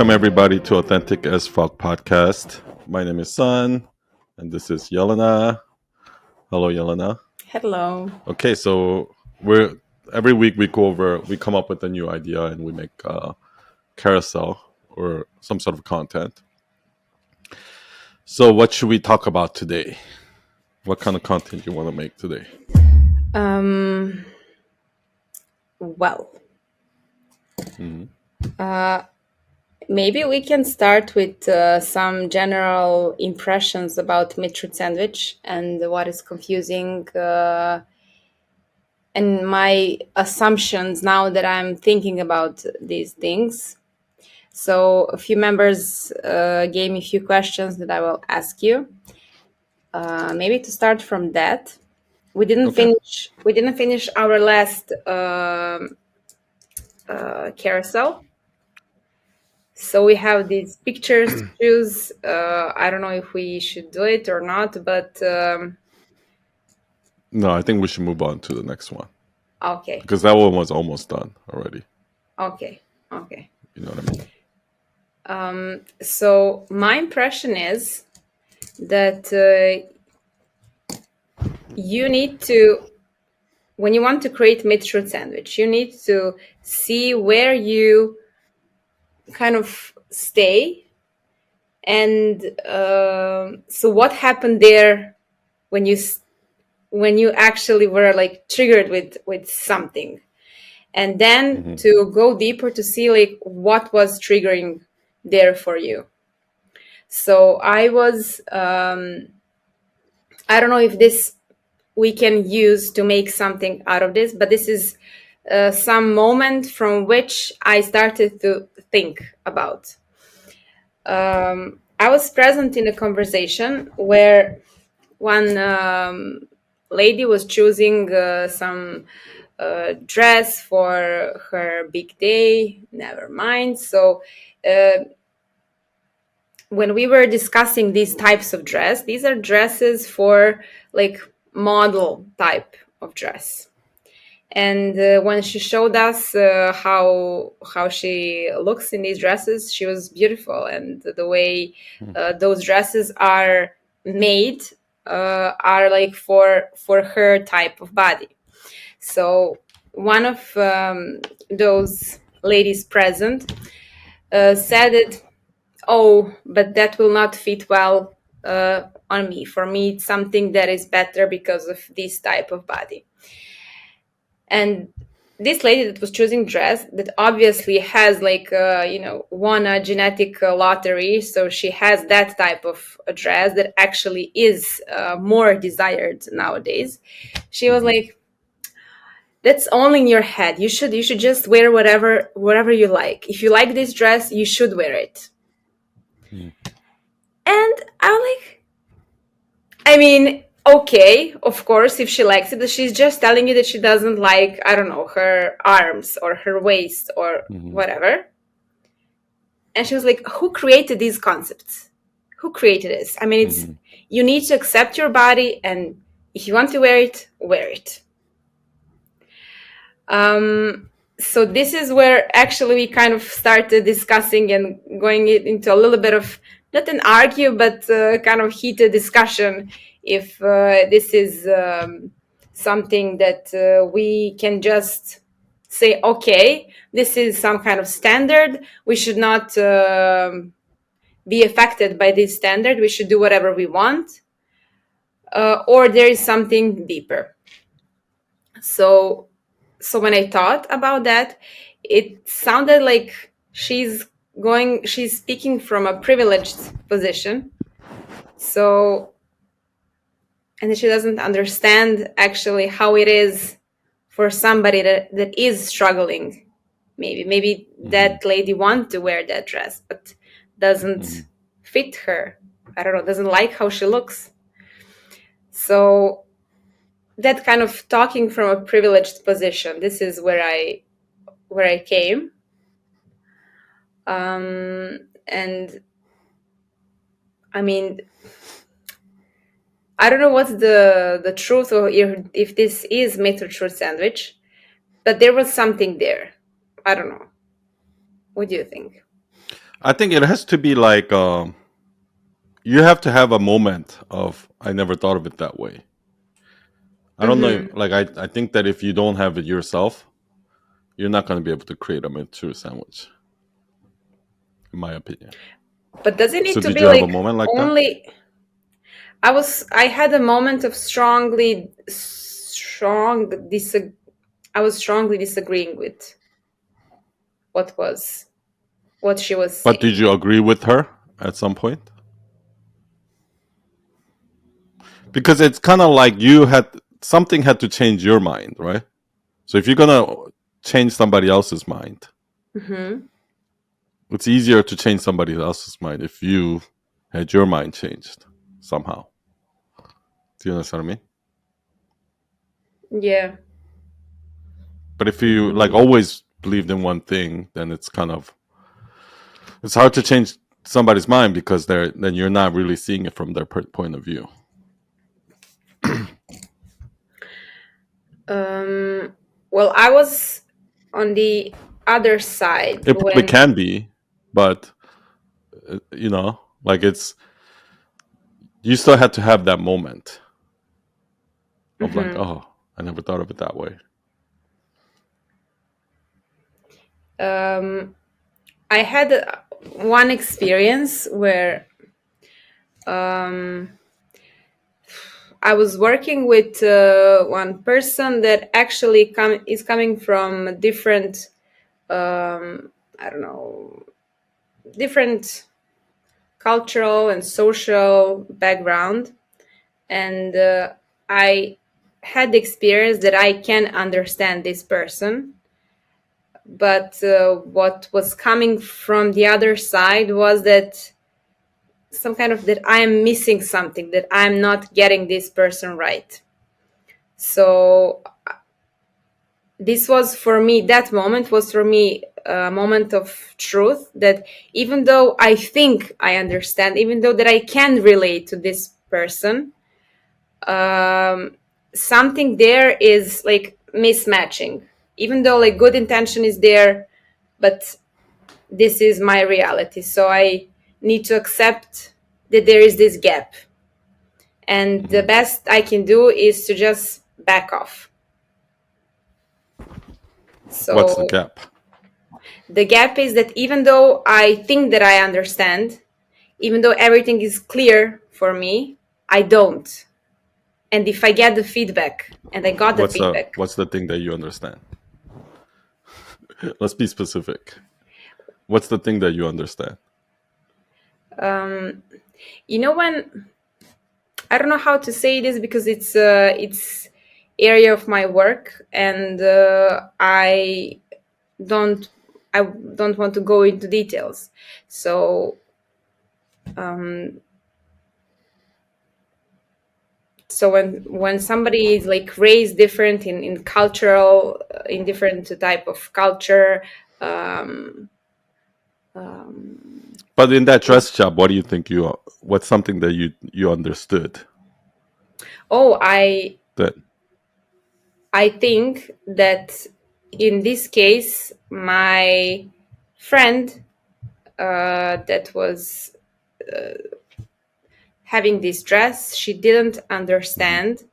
Welcome everybody to Authentic as Fuck podcast. My name is Sun, and this is Jelena. Hello, Jelena. Hello. Okay, so we're every week we come up with a new idea and we make a carousel or some sort of content. So what should we talk about today? What kind of content you want to make today? Well, Mhm. maybe we can start with some general impressions about mid-truth sandwich and what is confusing, and my assumptions now that I'm thinking about these things. So a few members gave me a few questions that I will ask you. Maybe to start from that, we didn't Okay. finish. We didn't finish our last carousel. So we have these pictures to choose. I don't know if we should do it or not, but No, I think we should move on to the next one okay, because that one was almost done already. okay, okay. You know what I mean? So my impression is that you need to, when you want to create mid-truth sandwich, you need to see where you kind of stay, and so what happened there when you actually were like triggered with something, and then Mhm. to go deeper to see like what was triggering there for you. So I don't know if this we can use to make something out of this, but this is some moment from which I started to think about. I was present in a conversation where one lady was choosing some dress for her big day. Never mind. So when we were discussing these types of dress, these are dresses for like model type of dress. And when she showed us how she looks in these dresses, she was beautiful, and the way those dresses are made are like for her type of body. So one of those ladies present said it, oh, but that will not fit well on me. For me, it's something that is better because of this type of body. And this lady that was choosing dress that obviously has like won a genetic lottery, so she has that type of a dress that actually is more desired nowadays. She was like, that's only in your head. You should just wear whatever you like. If you like this dress, you should wear it. Mhm. And I'm like, I mean, okay, of course, if she likes it, but she's just telling you that she doesn't like, I don't know, her arms or her waist or Mhm. whatever. And she was like, who created these concepts? Who created this? I mean, Mhm. you need to accept your body, and if you want to wear it, wear it. So this is where actually we kind of started discussing and going into a little bit of not an argue, but kind of heated discussion if this is something that we can just say, okay, this is some kind of standard. We should not be affected by this standard. We should do whatever we want, or there is something deeper. So when I thought about that, it sounded like she's speaking from a privileged position. So, and she doesn't understand actually how it is for somebody that is struggling. Maybe Mhm. that lady wants to wear that dress, but doesn't Mhm. fit her. I don't know, doesn't like how she looks. So that kind of talking from a privileged position, this is where I came. And I mean, I don't know what's the truth, or if this is myth or truth sandwich, but there was something there. I don't know. What do you think? I think it has to be like you have to have a moment of I never thought of it that way. I don't know. Mm-hmm. Like I think that if you don't have it yourself, you're not going to be able to create a mature sandwich, in my opinion. But does it So need to did be you have a like moment like that? only? I had a moment of I was strongly disagreeing with what was what she was But saying. did you agree with her at some point? Because it's kind of like you had something had to change your mind, right? So if you're gonna change somebody else's mind, Mm-hmm. it's easier to change somebody else's mind if you had your mind changed somehow. Do you understand what I mean? Yeah. But if you like always believed in one thing, then it's hard to change somebody's mind because then you're not really seeing it from their point of view. Um, well, I was on the other side It probably when. can be, but like it's you still had to have that moment of like, Mhm. oh, I never thought of it that way. um, I had one experience where um, I was working with one person that actually is coming from a different, I don't know, different cultural and social background, and I had the experience that I can understand this person, but what was coming from the other side was that some kind of that I am missing something, that I'm not getting this person right. So this was for me, that moment was for me a moment of truth, that even though I think I understand, even though that I can relate to this person, um, something there is like mismatching, even though like good intention is there, but this is my reality, so I need to accept that there is this gap, and the Hmm. best I can do is to just back off. What's the So gap? the gap is that even though I think that I understand, even though everything is clear for me, I don't. And if I get the feedback, and I got the feedback, What's the thing that you understand? Let's be specific. What's the thing that you understand? um, when I don't know how to say this because it's area of my work, and don't I don't want to go into details. So um, when somebody is like raised different in cultural in different type of culture, um, um, But in that dress job, what do you think what's something that you understood oh, that I think that in this case, my friend that was having this dress, she didn't Mhm. understand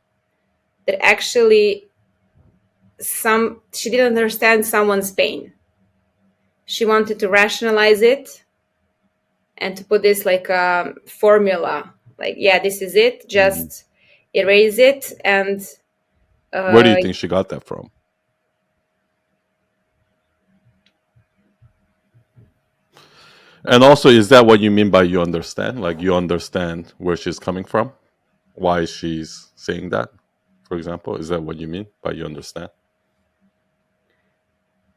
that actually she didn't understand someone's pain. She wanted to rationalize it and to put this like a formula, like, yeah, this is it, Mhm. just erase it. And Where do you uh, think she got that from? And also, is that what you mean by you understand? Like you understand where she's coming from, why she's saying that? For example, is that what you mean by you understand?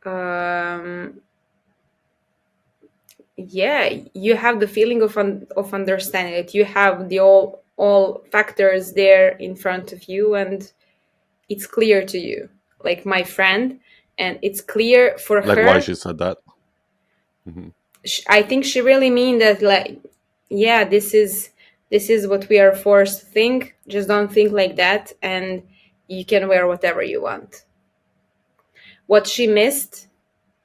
um, yeah, you have the feeling of understanding it. You have the all factors there in front of you, and it's clear to you, like my friend, and it's clear for Like why her. she said that? Hmm. I think she really mean that, like, yeah, this is what we are forced to think. Just don't think like that, and you can wear whatever you want. What she missed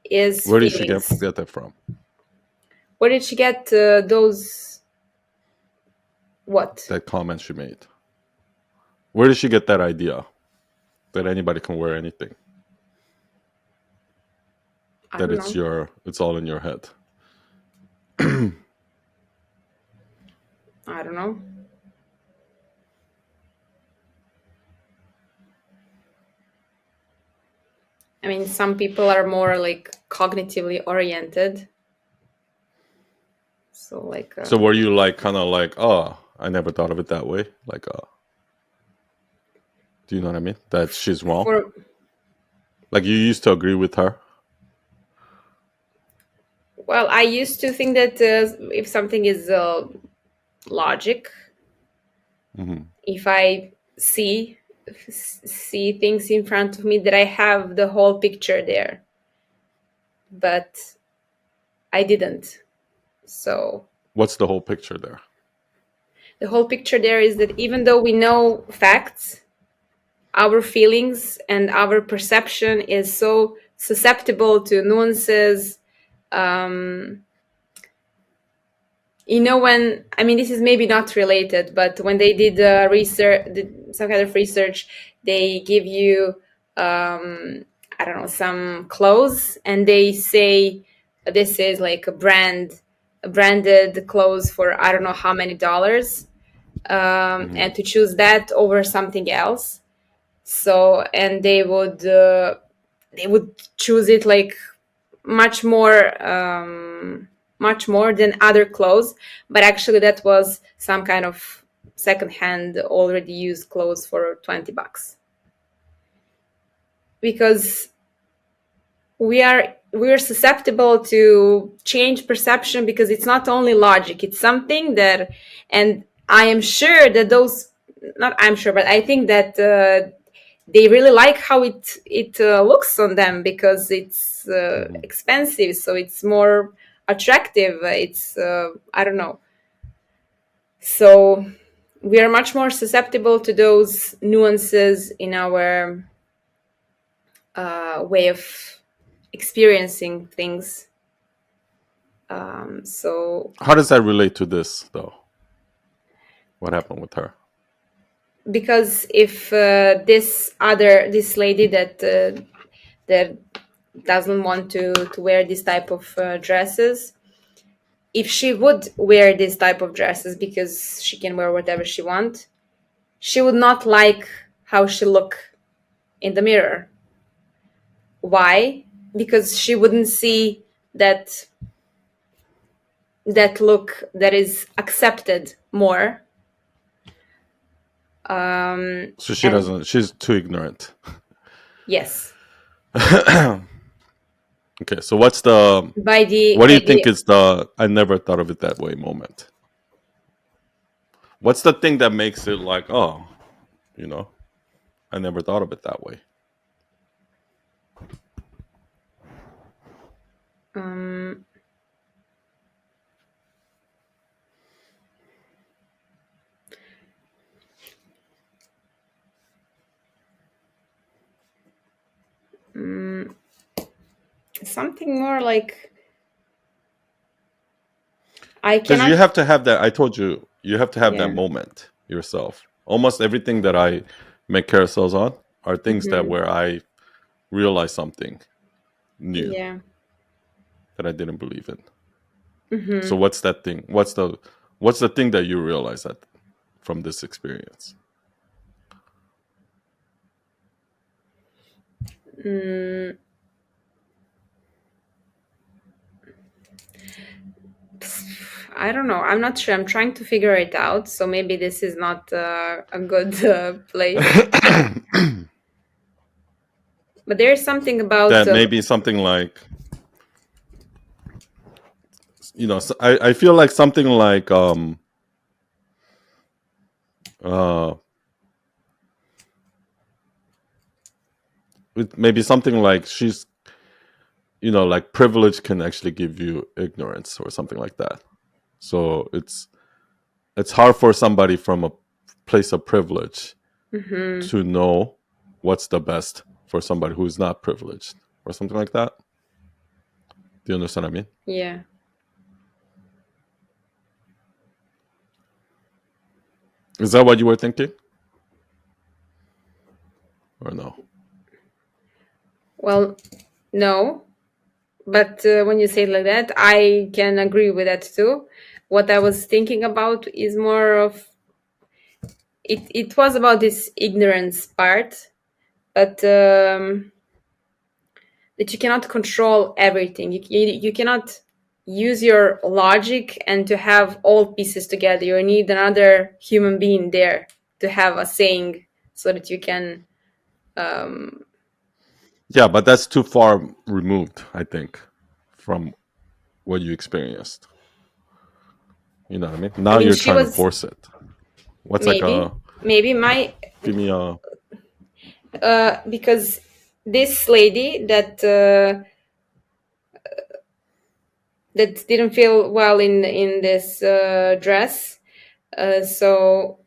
is Where did she feelings. get that from? Where did she get those? What? That comment she made. Where did she get that idea that anybody can wear anything? I That don't know. it's all in your head. I don't know. I mean, some people are more like cognitively oriented. So like, So were you like kind of like, oh, I never thought of it that way? Like, do you know what I mean? That she's wrong. for Like you used to agree with her. well, I used to think that if something is logic, Hmm. if I see things in front of me, that I have the whole picture there, but I didn't. So What's the whole picture there? the whole picture there is that even though we know facts, our feelings and our perception is so susceptible to nuances. um, when, I mean, this is maybe not related, but when they did some kind of research, they give you I don't know, some clothes, and they say this is like a branded clothes for I don't know how many dollars, Hmm. and to choose that over something else. So, and they would choose it like much more much more than other clothes, but actually that was some kind of secondhand already used clothes for $20, because we are susceptible to change perception, because it's not only logic, it's something that, and I am sure that those, not I'm sure, but I think that they really like how it looks on them, because it's Hmm. expensive, so it's more attractive. It's I don't know. So we are much more susceptible to those nuances in our way of experiencing things. So How does that relate to this though? What happened with her? because if this lady that doesn't want to wear this type of dresses, if she would wear this type of dresses because she can wear whatever she wants, she would not like how she look in the mirror. Why? Because she wouldn't see that look that is accepted more. So she And doesn't. She's too ignorant. yes, Okay. So what's the? by the What do by you think the is the? I never thought of it that way moment. What's the thing that makes it like, oh, you know, I never thought of it that way. um, something more like I Because cannot. you have to have that. I told you, you have to have that Yeah. moment yourself. Almost everything that I make carousels on are things that Hmm. where I realize something new Yeah. that I didn't believe in. So Hmm. what's that thing? What's the thing that you realize that from this experience? Mm, I don't know. I'm not sure. I'm trying to figure it out. So maybe this is not a good place. But there's something about That maybe something like, I feel like something like uh maybe something like she's, like privilege can actually give you ignorance or something like that. So it's hard for somebody from a place of privilege hmm. to know what's the best for somebody who's not privileged or something like that. Do you understand what I mean? Yeah. Is that what you were thinking, or no? Well, no, but when you say it like that, I can agree with that too. What I was thinking about is more of it. It was about this ignorance part, but that you cannot control everything. You cannot use your logic and to have all pieces together. You need another human being there to have a saying so that you can. Um, Yeah, but that's too far removed, I think, from what you experienced. You know what I mean? I Now mean, you're she trying to was force it. What's like maybe a maybe my give me a because this lady that didn't feel well in this dress. So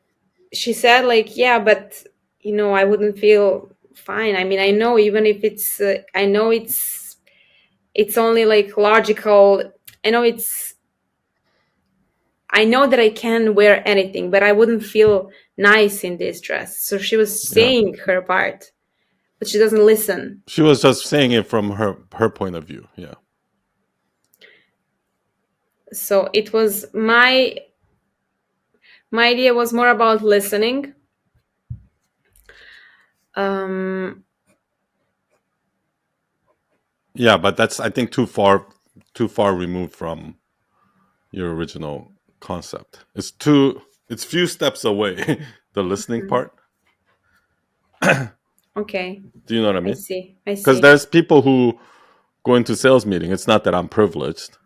she said like, yeah, but I wouldn't feel fine. I mean, I know even if I know it's only like logical. I know it's I know that I can wear anything, but I wouldn't feel nice in this dress. So she was yeah. saying her part, but she doesn't listen. She was just saying it from her point of view. Yeah. So it was my idea was more about listening. um Yeah, but that's I think too far removed from your original concept. It's few steps away. The listening part. okay, Do you know what I i mean? see i Because see there's people who go into sales meeting. It's not that I'm privileged.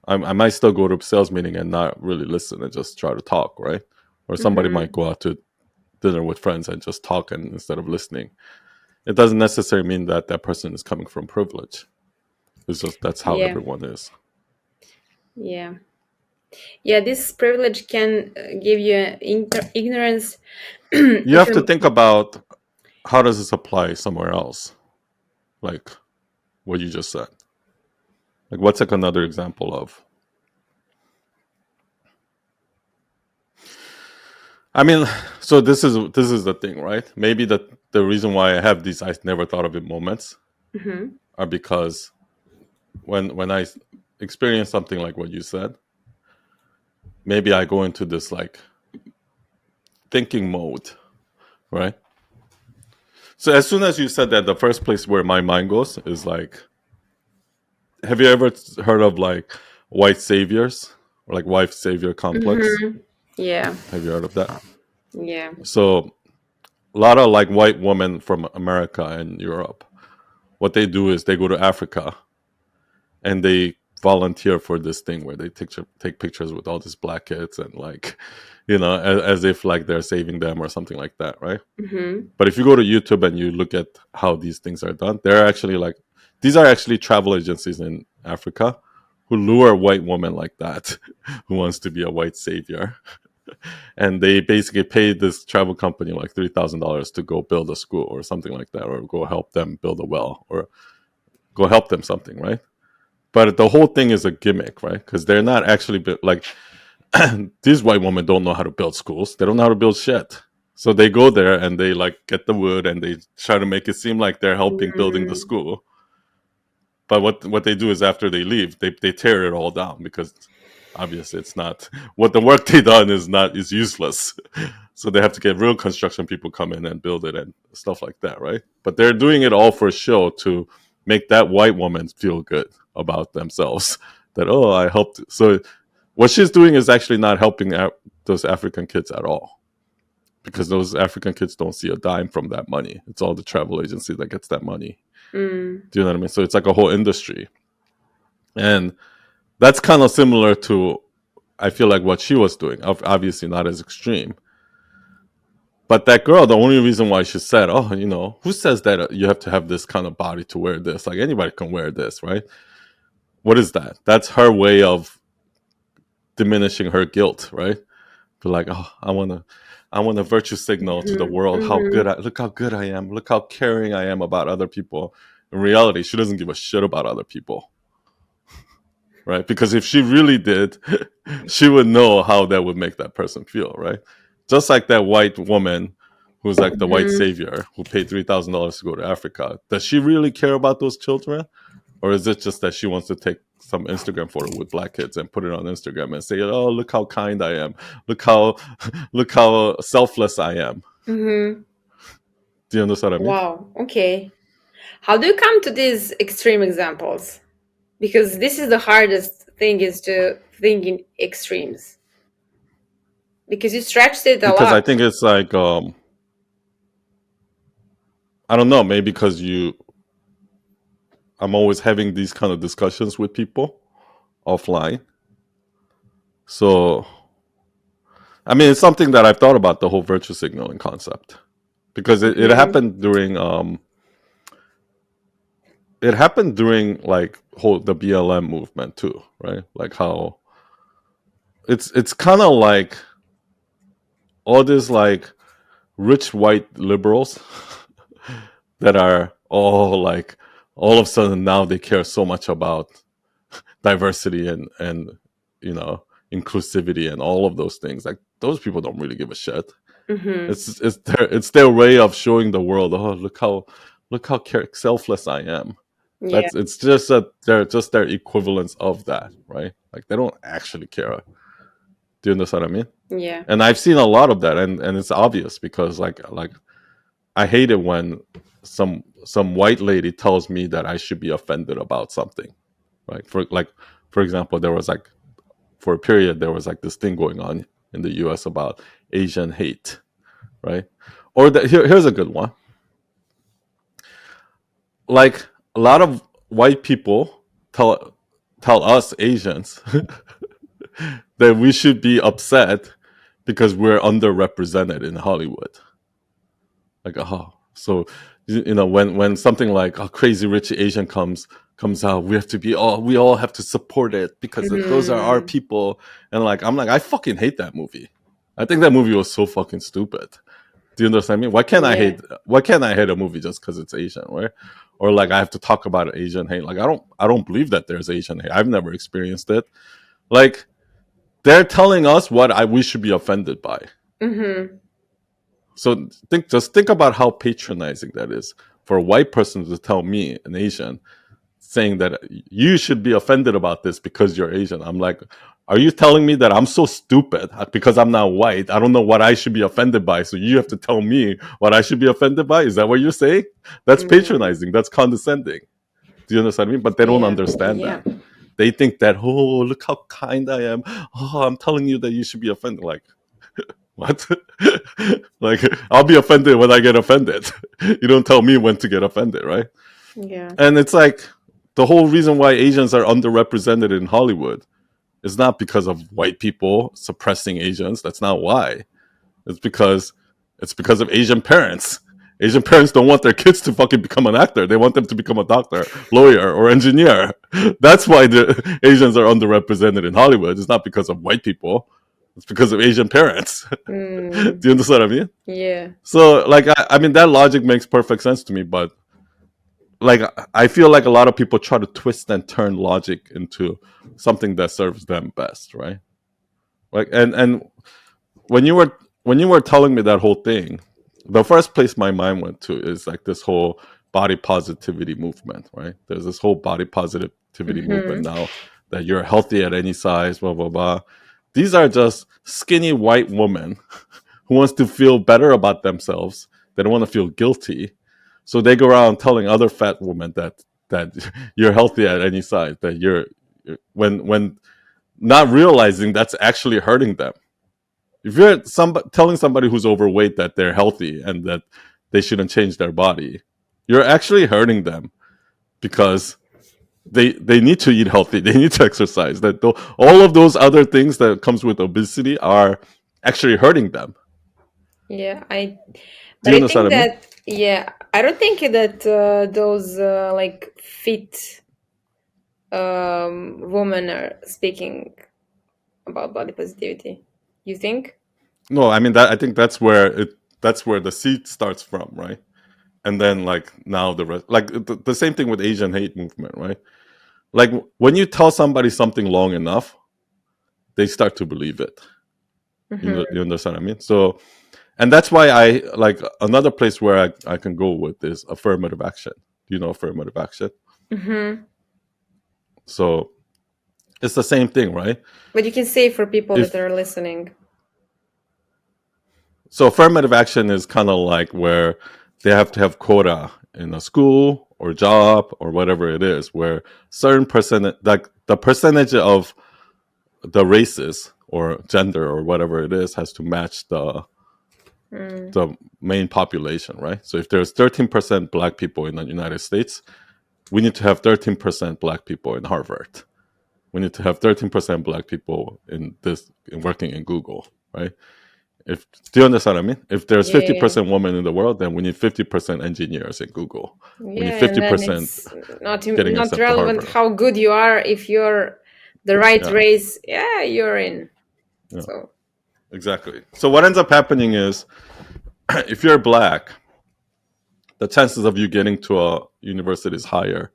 I might still go to a sales meeting and not really listen and just try to talk, right? Or somebody might Mm-hmm. go out to dinner with friends and just talk and instead of listening. It doesn't necessarily mean that that person is coming from privilege. It's just that's how Yeah, everyone is. yeah, yeah. This privilege can give you ignorance. You If have to you think about how does this apply somewhere else, like what you just said. Like what's like another example of? I mean, so this is the thing, right? Maybe the reason why I have these I never thought of it moments Mhm. are because when I experience something like what you said, maybe I go into this like thinking mode, right? So as soon as you said that, the first place where my mind goes is like, have you ever heard of like white saviors or like white savior complex? Mhm. Yeah, Have you heard of that? yeah. So a lot of like white women from America and Europe, what they do is they go to Africa and they volunteer for this thing where they take pictures with all these black kids and like, as if like they're saving them or something like that, right? Mhm. But if you go to YouTube and you look at how these things are done, they're actually like these are actually travel agencies in Africa who lure white women like that who wants to be a white savior, and they basically pay this travel company like $3,000 to go build a school or something like that, or go help them build a well, or go help them something, right? But the whole thing is a gimmick, right? Because they're not actually like these white women don't know how to build schools. They don't know how to build shit. So they go there and they like get the wood and they try to make it seem like they're helping building the Mm. school. But what they do is after they leave, they tear it all down because obviously it's not what the work they done is useless. So they have to get real construction people come in and build it and stuff like that, right? But they're doing it all for show to make that white woman feel good about themselves. That I helped. So what she's doing is actually not helping those African kids at all because those African kids don't see a dime from that money. It's all the travel agency that gets that money. Mm. Do you know what I mean? So it's like a whole industry. And that's kind of similar to, I feel like, what she was doing. Obviously, not as extreme. But that girl, the only reason why she said, who says that you have to have this kind of body to wear this? Like anybody can wear this, right? What is that? That's her way of diminishing her guilt, right? But like, I want to virtue signal to the Mhm. world Mhm. look how good I am, look how caring I am about other people. In reality, she doesn't give a shit about other people, right? Because if she really did, she would know how that would make that person feel, right? Just like that white woman who's like the white Hmm. savior who paid $3,000 to go to Africa. Does she really care about those children? Or is it just that she wants to take some Instagram photo with black kids and put it on Instagram and say, "Oh, look how kind I am. Look how look how selfless I am." Hmm. Do you understand what I mean? Wow. Okay. How do you come to these extreme examples? Because this is the hardest thing, is to think in extremes, because you stretched it a Because I lot. think it's like I don't know, maybe because you I'm always having these kind of discussions with people offline. So I mean, it's something that I've thought about, the whole virtue signaling concept, because it Hmm. happened during like whole the BLM movement too, right? Like how it's kind of like all these like rich white liberals that are all like all of a sudden now they care so much about diversity and you know inclusivity and all of those things. Like those people don't really give a shit. Hmm. It's their way of showing the world. Oh, look how selfless I am. Yeah. That's it's just that they're just their equivalents of that, right? Like they don't actually care. Do you understand what I mean? Yeah. And I've seen a lot of that, and it's obvious because like I hate it when some white lady tells me that I should be offended about something, right? For example, there was like for a period there was like this thing going on in the U.S. about Asian hate, right? Or here's a good one. Like a lot of white people tell us Asians that we should be upset because we're underrepresented in Hollywood. Like, oh, so when something like a Crazy Rich Asian comes out, we all have to support it because those are our Hmm. people. And like I'm like I fucking hate that movie. I think that movie was so fucking stupid. Do you understand me? Yeah. Why can't I hate a movie just because it's Asian, right? Or like I have to talk about Asian hate. Like I don't believe that there's Asian hate. I've never experienced it. Like they're telling us what we should be offended by. Hmm. So think about how patronizing that is for a white person to tell me, an Asian, saying that you should be offended about this because you're Asian. I'm like, are you telling me that I'm so stupid because I'm not white? I don't know what I should be offended by. So you have to tell me what I should be offended by? Is that what you're saying? That's Hmm. patronizing. That's condescending. Do you understand me? But they don't Yeah. understand Yeah. that. They think that, oh, look how kind I am. Oh, I'm telling you that you should be offended. Like, what? Like, I'll be offended when I get offended. You don't tell me when to get offended, right? Yeah. And it's like the whole reason why Asians are underrepresented in Hollywood is not because of white people suppressing Asians. That's not why. It's because of Asian parents. Asian parents don't want their kids to fucking become an actor. They want them to become a doctor, lawyer, or engineer. That's why the Asians are underrepresented in Hollywood. It's not because of white people. It's because of Asian parents. Mm. Do you understand what I mean? Yeah. So, like, I mean, that logic makes perfect sense to me, but like, I feel like a lot of people try to twist and turn logic into something that serves them best, right? Like, and when you were telling me that whole thing, the first place my mind went to is like this whole body positivity movement, right? There's this whole body positivity movement Hmm. now that you're healthy at any size, blah blah blah. These are just skinny white women who wants to feel better about themselves. They don't want to feel guilty, so they go around telling other fat women that you're healthy at any size. That when not realizing that's actually hurting them. If you're telling somebody who's overweight that they're healthy and that they shouldn't change their body, you're actually hurting them because they need to eat healthy, they need to exercise. All of those other things that comes with obesity are actually hurting them. Yeah. Do But you I understand think what I mean? that, yeah, I don't think that those like fit women are speaking about body positivity. You think? No, I mean that. I think that's where the seed starts from, right? And then like now the rest, like the same thing with Asian hate movement, right? Like when you tell somebody something long enough, they start to believe it. Mm-hmm. You understand what I mean? So, and that's why I like another place where I can go with is affirmative action. Do you know affirmative action? Mm-hmm. So it's the same thing, right? But you can say for people that If are listening. so, affirmative action is kind of like where they have to have quota in a school or job or whatever it is, where certain percentage, like the percentage of the races or gender or whatever it is, has to match Mm. the main population, right? So if there's 13% black people in the United States, we need to have 13% black people in Harvard. We need to have 13% black people in this in working in Google, right? If do you understand what I mean? If there's Yeah, 50% women in the world, then we need 50% engineers in Google. We need yeah, and then 50% it's not getting not accepted to relevant Harvard. how good you are if you're the right Yeah, race. Yeah, you're in. yeah, So exactly. So what ends up happening is, if you're black, the chances of you getting to a university is higher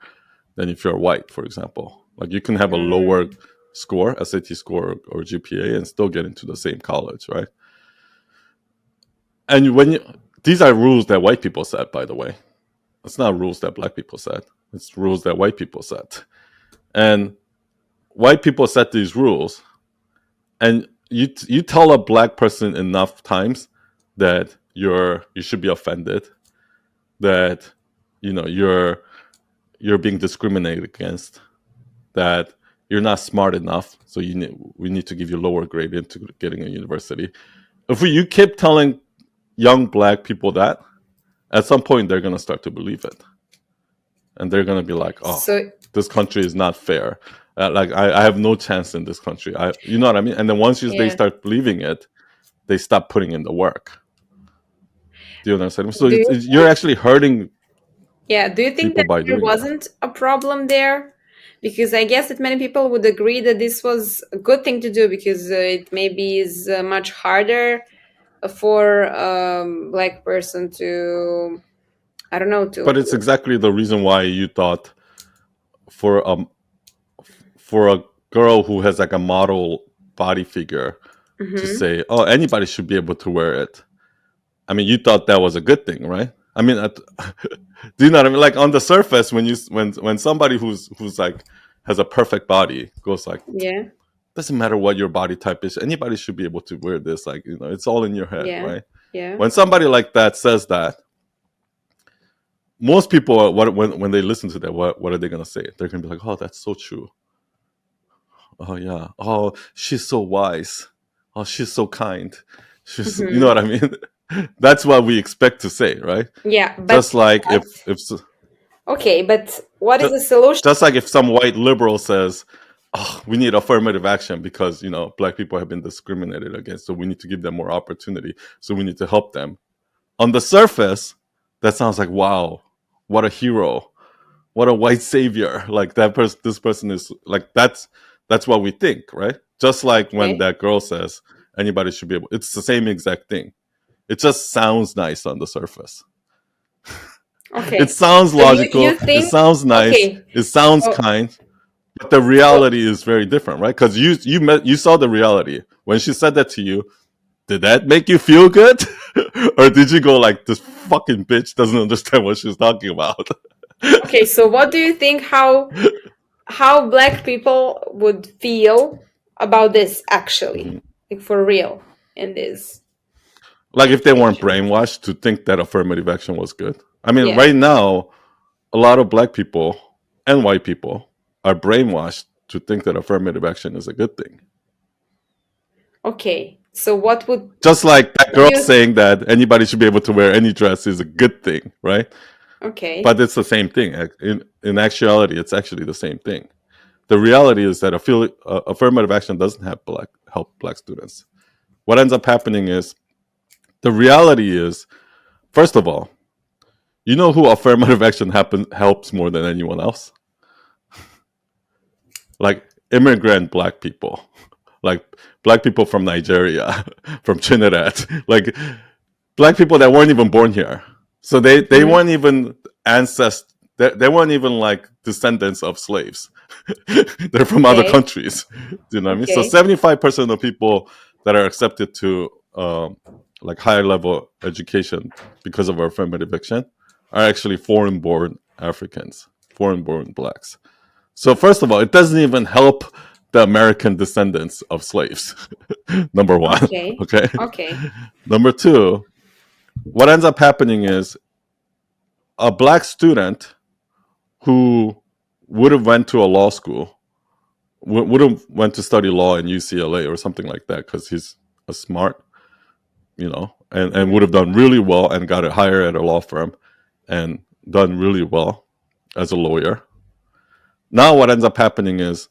than if you're white, for example. Like you can have a lower mm, score, SAT score or GPA, and still get into the same college, right? And when you, these are rules that white people set, by the way. It's not rules that black people set. It's rules that white people set. And white people set these rules, and you tell a black person enough times that you should be offended, that you're being discriminated against, that you're not smart enough, so we need to give you lower grade into getting a university. If you keep telling young black people that, at some point they're gonna start to believe it, and they're gonna be like, "Oh, so this country is not fair. Like I have no chance in this country." You know what I mean? And then once they yeah. start believing it, they stop putting in the work. Do you understand? So Do you you're actually hurting Yeah, do you think people that by there doing that. wasn't a problem there? Because I guess that many people would agree that this was a good thing to do because it maybe is much harder for black person to, I don't know, But it's to. exactly the reason why you thought for for a girl who has like a model body figure to Hmm. say, "Oh, anybody should be able to wear it." I mean, you thought that was a good thing, right? I mean, do you know what I mean? Like on the surface, when somebody who's like has a perfect body goes like, Yeah, doesn't matter what your body type is, anybody should be able to wear this. Like it's all in your head, yeah, right? yeah. When somebody like that says that, most people, when they listen to that, what are they gonna say? They're gonna be like, "Oh, that's so true. Oh yeah. Oh, she's so wise. Oh, she's so kind. She's, you know Hmm. what I mean?" That's what we expect to say, right? Yeah, Just like if okay, but what is just, the solution? just like if some white liberal says, "Oh, we need affirmative action because black people have been discriminated against, so we need to give them more opportunity. So we need to help them." On the surface, that sounds like, wow, what a hero, what a white savior. Like that person, this person is like that's what we think, right? Just like when Okay, that girl says anybody should be able. It's the same exact thing. It just sounds nice on the surface. It okay. sounds So you logical. It think sounds nice. okay? It sounds So kind. But the so reality is very different, right? Because you saw the reality when she said that to you. Did that make you feel good, or did you go like, this fucking bitch doesn't understand what she's talking about? okay, so what do you think how black people would feel about this actually, Mhm. like for real in this Like if they weren't situation? brainwashed to think that affirmative action was good. I mean, Yeah. right now, a lot of black people and white people are brainwashed to think that affirmative action is a good thing. Okay. So what would Just like that girl you saying that anybody should be able to wear any dress is a good thing, right? okay. But it's the same thing. In actuality, it's actually the same thing. The reality is that affirmative action doesn't help black students. What ends up happening is, the reality is, first of all, you know who affirmative action helps more than anyone else? Like immigrant black people, like black people from Nigeria, from Trinidad, like black people that weren't even born here. So they Hmm. weren't even ancestors. They weren't even like descendants of slaves. They're from other Okay. countries. Do you know what I mean? So Okay. 75% of people that are accepted to like higher level education because of our affirmative action are actually foreign born Africans, foreign born blacks. So first of all, it doesn't even help the American descendants of slaves. Number one. Okay. Okay. Okay. Number two, what ends up happening is a black student who would have went to a law school, would have went to study law in UCLA or something like that because he's a smart, and would have done really well and got a hire at a law firm and done really well as a lawyer. Now what ends up happening is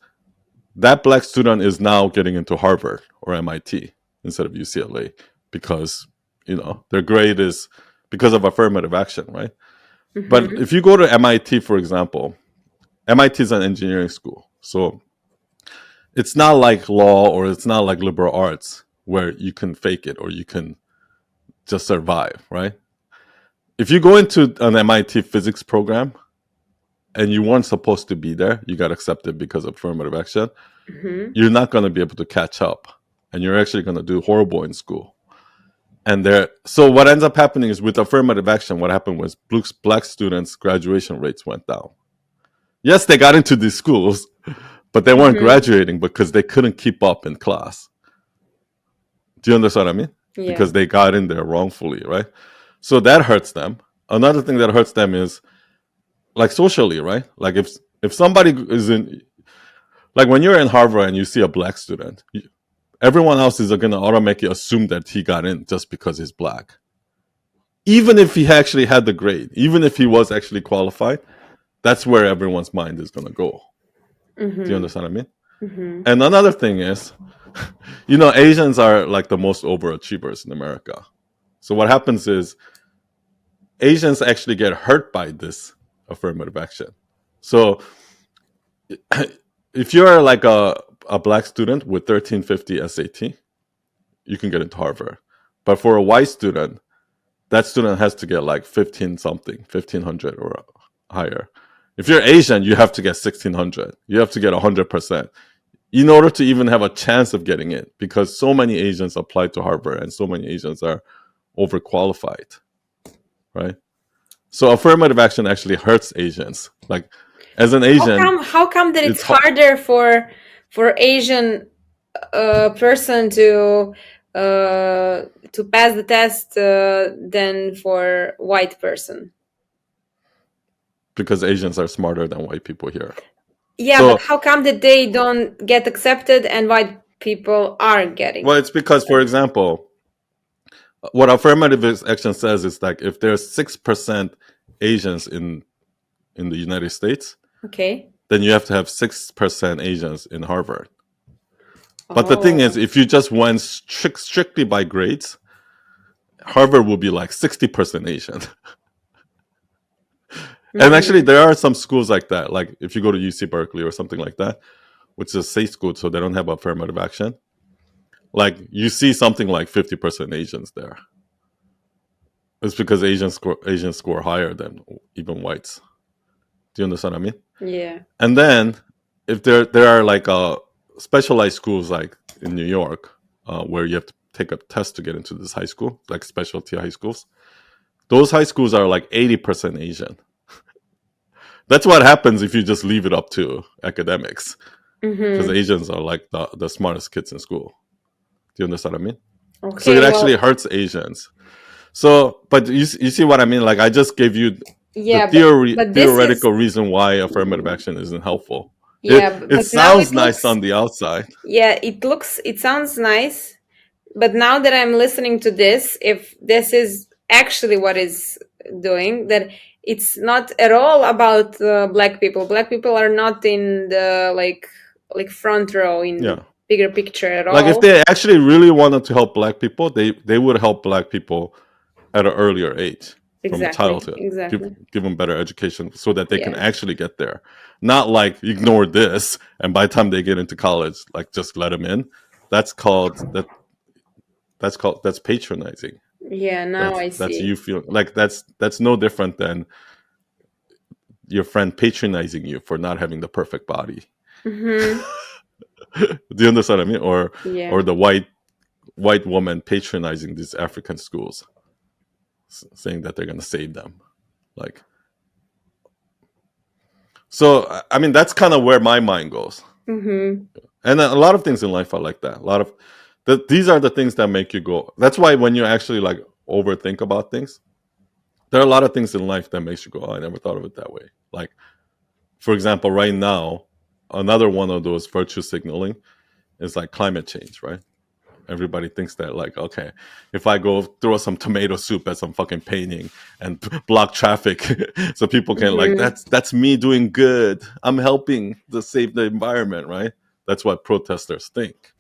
that black student is now getting into Harvard or MIT instead of UCLA because their grade is because of affirmative action, right? But Mm-hmm. if you go to MIT, for example, MIT is an engineering school, so it's not like law or it's not like liberal arts where you can fake it or you can just survive, right? If you go into an MIT physics program and you weren't supposed to be there, you got accepted because of affirmative action, Mm-hmm. you're not going to be able to catch up and you're actually going to do horrible in school. And so what ends up happening is with affirmative action, what happened was black students' graduation rates went down. Yes, they got into these schools, but they weren't Mm-hmm. graduating because they couldn't keep up in class. Do you understand what I mean? Yeah. Because they got in there wrongfully, right? So that hurts them. Another thing that hurts them is like socially, right? Like if somebody is in, like when you're in Harvard and you see a black student, everyone else is going to automatically assume that he got in just because he's black. Even if he actually had the grade, even if he was actually qualified, that's where everyone's mind is going to go. Do you Mm-hmm. understand what I mean? Mm-hmm. And another thing is, Asians are like the most overachievers in America. So what happens is Asians actually get hurt by this affirmative action. So if you're like a black student with 1350 SAT, you can get into Harvard. But for a white student, that student has to get like 15 something, 1500 or higher. If you're Asian, you have to get 1600. You have to get 100% in order to even have a chance of getting in because so many Asians apply to Harvard and so many Asians are overqualified, right? So affirmative action actually hurts Asians. Like as an How Asian, come? How come that it's it's harder for Asian person to pass the test than for white person? because Asians are smarter than white people here. Yeah, but So, how come that they don't get accepted and white people are well, getting? it's because, for example, what affirmative action says is like if there's 6% Asians in the United States, Okay. then you have to have 6% Asians in Harvard. But the thing is, Oh. if you just went strictly by grades, Harvard will be like 60% Asian. And actually, Mm-hmm. there are some schools like that. Like if you go to UC Berkeley or something like that, which is a state school, so they don't have affirmative action. Like you see something like 50% Asians there. It's because Asians score higher than even whites. Do you understand what I mean? Yeah. And then if there are like specialized schools like in New York, where you have to take a test to get into this high school, like specialty high schools. Those high schools are like 80% Asian. That's what happens if you just leave it up to academics, because Mm-hmm. Asians are like the smartest kids in school. Do you understand what I mean? So it Okay. actually Well, hurts Asians. So, but you see what I mean? Like I just gave you the yeah, but this is theoretical reason why affirmative action isn't helpful. yeah, It but now sounds it nice looks on the outside. yeah, it sounds nice, but now that I'm listening to this, if this is actually what is doing, that it's not at all about black people. Black people are not in the like front row in Yeah. bigger picture at Like if all. they actually really wanted to help black people, they would help black people at an earlier age from Exactly, childhood. Give exactly. give them better education so that they can Yes. actually get there. Not like ignore this and by the time they get into college, like just let them in. That's called that's patronizing. Yeah, now That's I that's see. you feel like that's no different than your friend patronizing you for not having the perfect body. Mm-hmm. Do you understand what I mean? Or Yeah. or the white white woman patronizing these African schools, saying that they're going to save them. Like, so I mean, that's kind of where my mind goes. Mm-hmm. And a lot of things in life are like that. A lot of these are the things that make you go. That's why when you actually like overthink about things, there are a lot of things in life that makes you go, oh, I never thought of it that way. Like, for example, right now, another one of those virtue signaling is like climate change, right? Everybody thinks that, like, okay, if I go throw some tomato soup at some fucking painting and block traffic, so people can like, Mm-hmm. that's me doing good. I'm helping to save the environment, right? That's what protesters think.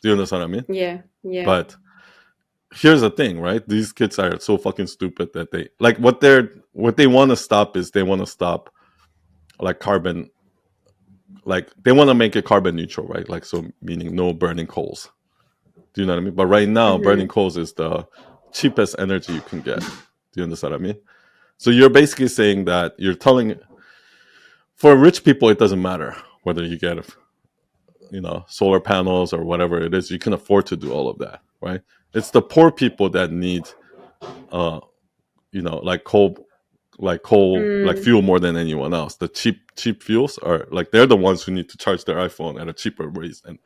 Do you understand what I mean? Yeah. Yeah. But here's the thing, right? These kids are so fucking stupid that they like what they want to stop is they want to stop like carbon, like they want to make it carbon neutral, right? Like, so meaning no burning coals. Do you know what I mean? But right now, burning Mm-hmm. coals is the cheapest energy you can get. Do you understand what I mean? So you're basically saying that you're telling, for rich people it doesn't matter whether you get solar panels or whatever it is, you can afford to do all of that, right? It's the poor people that need uh like coal like Mm. fuel more than anyone else. The cheap fuels are like, they're the ones who need to charge their iPhone at a cheaper rate, and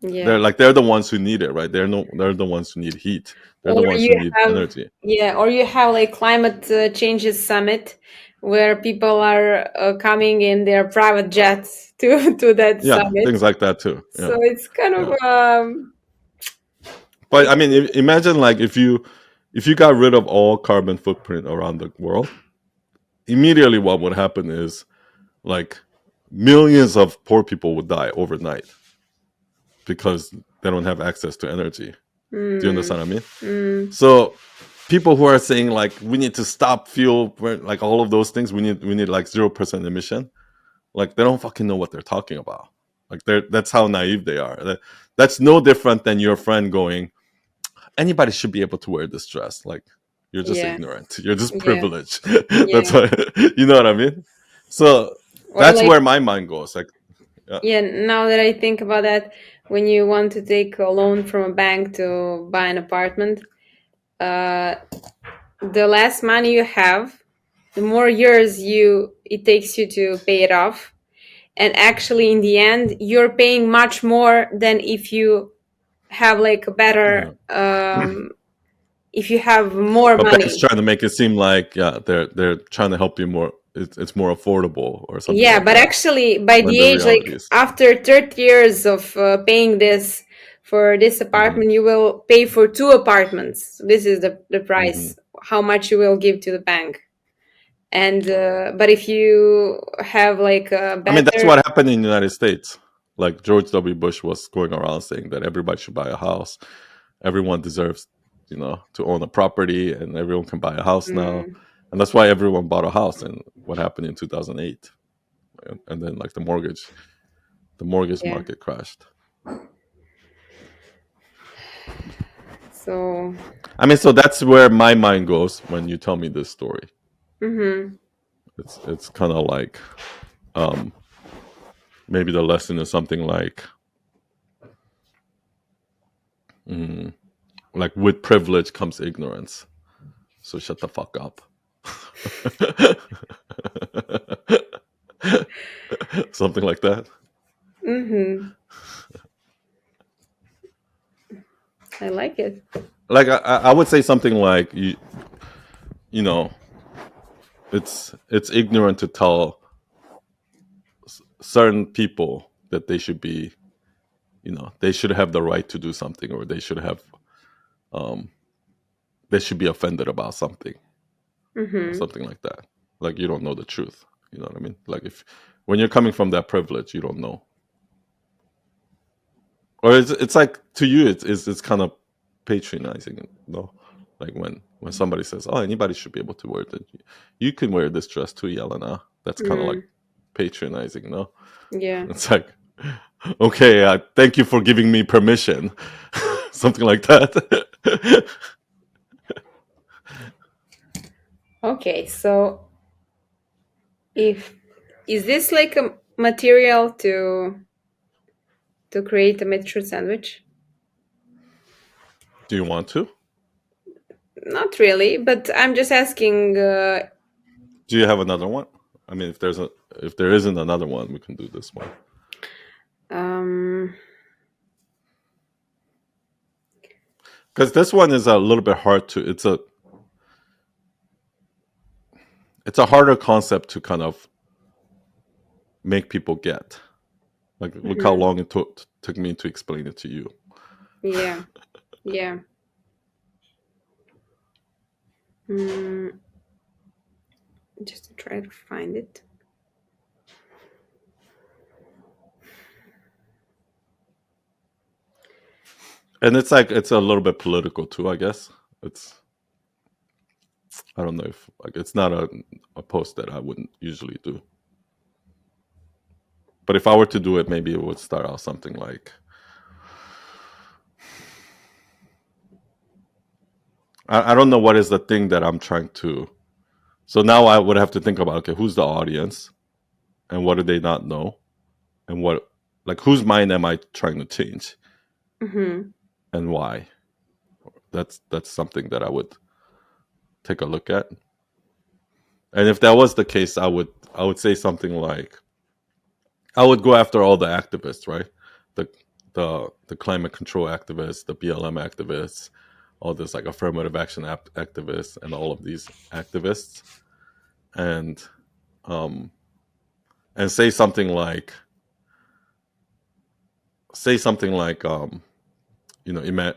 Yeah. they're the ones who need it, right? They're the ones who need heat. They're the Or ones you who need have, energy. yeah, or you have like climate changes summit where people are coming in their private jets to that Yeah, summit. things like that too. So Yeah, it's kind of yeah. But it's I mean, imagine like if you got rid of all carbon footprint around the world, immediately what would happen is like millions of poor people would die overnight because they don't have access to energy. Do you mm, understand what I mean? mm, So people who are saying like we need to stop fuel, like all of those things, we need like 0% emission, like they don't fucking know what they're talking about. Like that's how naive they are. That's no different than your friend going, anybody should be able to wear this dress. Like, you're just yeah, ignorant. You're just yeah, privileged. That's yeah. why, you know what I mean? So Or that's like, where my mind goes. Like, yeah, yeah, now that I think about that, when you want to take a loan from a bank to buy an apartment, uh, the less money you have, the more years you it takes you to pay it off. And actually, in the end, you're paying much more than if you have like a yeah. better, if you have more But banks money. trying to make it seem like, yeah, they're trying to help you more. It's more affordable or something Yeah, like but that. actually, by When the the age, reality like is, after 30 years of paying this for this hmm apartment, you will pay for two apartments. This is the hmm price, how much you will give to the bank. And but if you have like a I mean, that's better, what happened in the United States. Like George W. Bush was going around saying that everybody should buy a house. Everyone deserves, to own a property, and everyone can buy a house now. mm, And that's why everyone bought a house. And what happened in 2008, and then like the mortgage yeah. market crashed. So, I mean, so that's where my mind goes when you tell me this story. mm-hmm, It's kind of like, um, maybe the lesson is something like with privilege comes ignorance. So shut the fuck up. Something like that. mm-hmm, I like it. Like, I would say something like, you know it's ignorant to tell certain people that they should have the right to do something, or um they should be offended about something, or Mm-hmm. something like that. Like, you don't know the truth. You know what I mean? Like, if when you're coming from that privilege, you don't know. Or it's like, to you it's kind of patronizing, like when somebody says, oh, anybody should be able to wear it, you can wear this dress too, Jelena. That's kind of like Mm, patronizing, no? yeah. It's like, okay, thank you for giving me permission. Something like that. Okay, so if is this like a material to create a mixture sandwich? Do you want to? Not really, but I'm just asking. Do you have another one? I mean, if there isn't another one, we can do this one. Um, Because this one is a little bit hard to. It's a harder concept to kind of make people get. Like, look how mhm. long it took me to explain it to you. Yeah, yeah. Mm, just to try to find it. And it's like it's a little bit political too, I guess. It's I don't know if like it's not a post that I wouldn't usually do. But if I were to do it, maybe it would start out something like I don't know what is the thing that I'm trying to. So now I would have to think about okay, who's the audience and what do they not know and what like whose mind am I trying to change Mm-hmm. and why? That's something that I would take a look at. And if that was the case, I would say something like I would go after all the activists, right? The the climate control activists, the BLM activists, all this like affirmative action activists, and all of these activists, and um, and say something like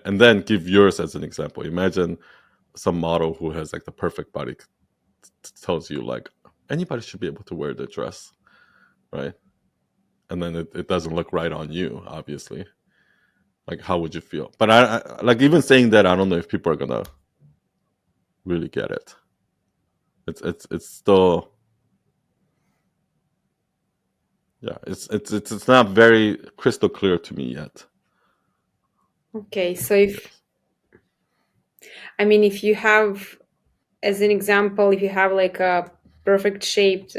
and then give yours as an example. Imagine some model who has like the perfect body tells you like anybody should be able to wear the dress, right? And then it doesn't look right on you, obviously. Like, how would you feel? But I like even saying that. I don't know if people are gonna really get it. It's still yeah. It's not very crystal clear to me yet. Okay, so if you have, as an example, if you have like a perfect shaped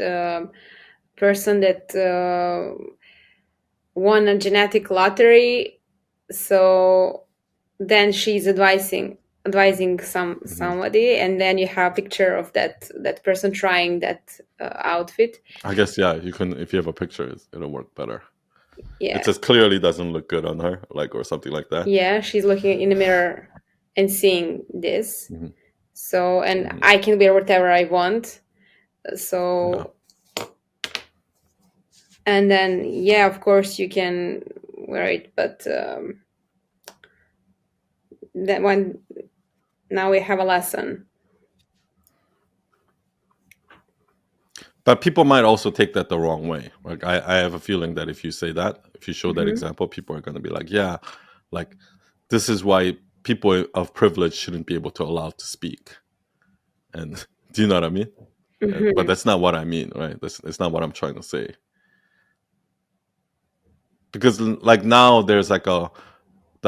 person that won a genetic lottery, so then she's advising Hmm. somebody, and then you have a picture of that person trying that outfit. I guess yeah. You can if you have a picture, it'll work better. It Yeah, just clearly doesn't look good on her, like or something like that. yeah, she's looking in the mirror and seeing this. Hmm. So, and Hmm. I can wear whatever I want. Yeah, So, and then yeah, of course you can wear it, but that one, now we have a lesson. but people might also take that the wrong way. Like I have a feeling that if you say that, if you show that Hmm. example, people are going to be like, yeah, like this is why people of privilege shouldn't be able to allow to speak. And do you know what I mean? But Hmm. that's not what I mean, right? That's not what I'm trying to say. Because like now there's like the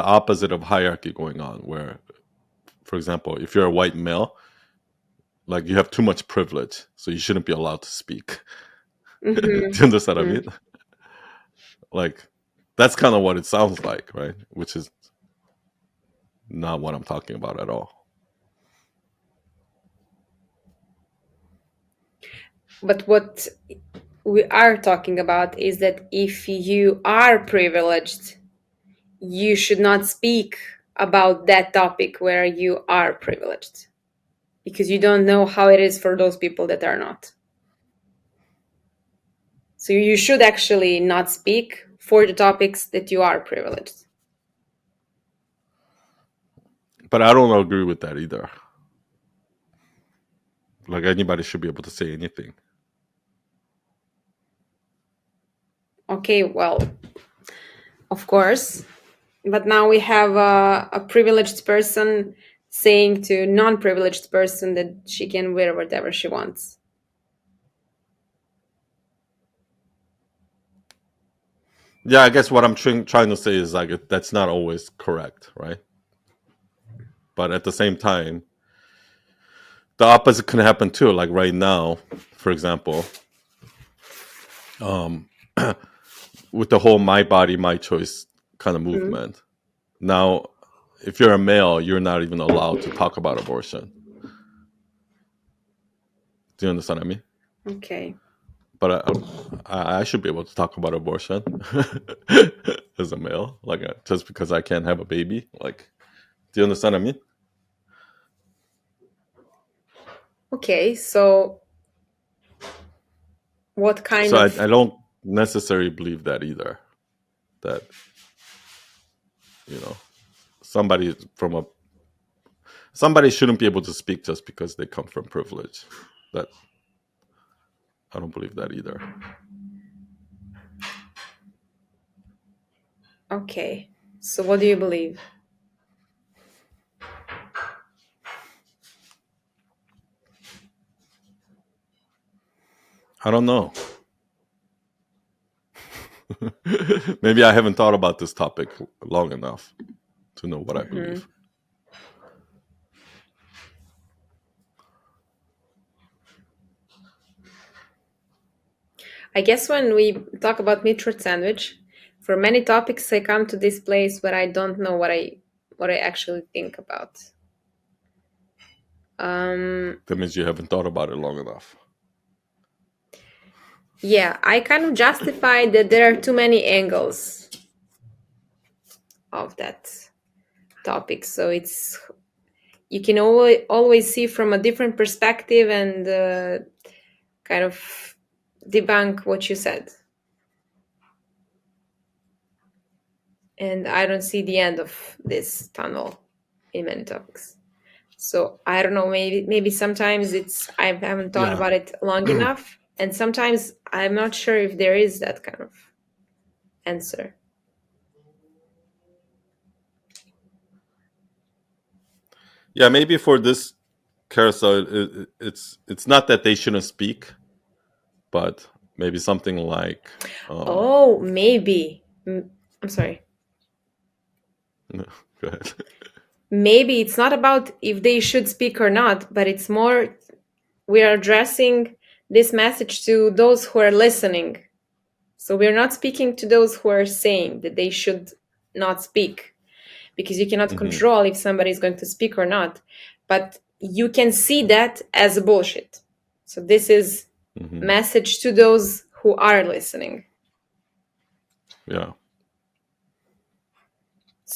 opposite of hierarchy going on, where, for example, if you're a white male, like you have too much privilege, so you shouldn't be allowed to speak. Do Hmm. you understand what I mean? Like that's kind of what it sounds like, right? Which is not what I'm talking about at all. But what we are talking about is that if you are privileged, you should not speak about that topic where you are privileged, because you don't know how it is for those people that are not. So you should actually not speak for the topics that you are privileged. But I don't agree with that either. Like anybody should be able to say anything. Okay, well, of course. But now we have a privileged person saying to non-privileged person that she can wear whatever she wants. Yeah, I guess what I'm trying to say is like that's not always correct, right? But at the same time, the opposite can happen too. Like right now, for example, um, with the whole "my body, my choice" kind of Mm. movement. Now, if you're a male, you're not even allowed to talk about abortion. Do you understand what I mean? Okay. But I should be able to talk about abortion as a male, like just because I can't have a baby. Like, do you understand what I mean? Okay. So what kind So of I don't necessarily believe that either. That you know somebody from a somebody shouldn't be able to speak just because they come from privilege. That I don't believe that either. okay. So what do you believe? I don't know. Maybe I haven't thought about this topic long enough to know what I Hmm. believe. I guess when we talk about meat sandwich, for many topics I come to this place where I don't know what I actually think about. Um, That means you haven't thought about it long enough. yeah, I kind of justify that there are too many angles of that topic. So it's you can always see from a different perspective and kind of debunk what you said. And I don't see the end of this tunnel in many topics. So I don't know. Maybe sometimes it's I haven't thought Yeah, about it long enough, and sometimes I'm not sure if there is that kind of answer. yeah. Maybe for this carousel, it's not that they shouldn't speak, but maybe something like, Oh, maybe. I'm sorry. no, go ahead. Maybe it's not about if they should speak or not, but it's more we are addressing this message to those who are listening. So we're not speaking to those who are saying that they should not speak because you cannot Hmm. control if somebody is going to speak or not. But you can see that as bullshit. So this is Hmm. message to those who are listening. Yeah,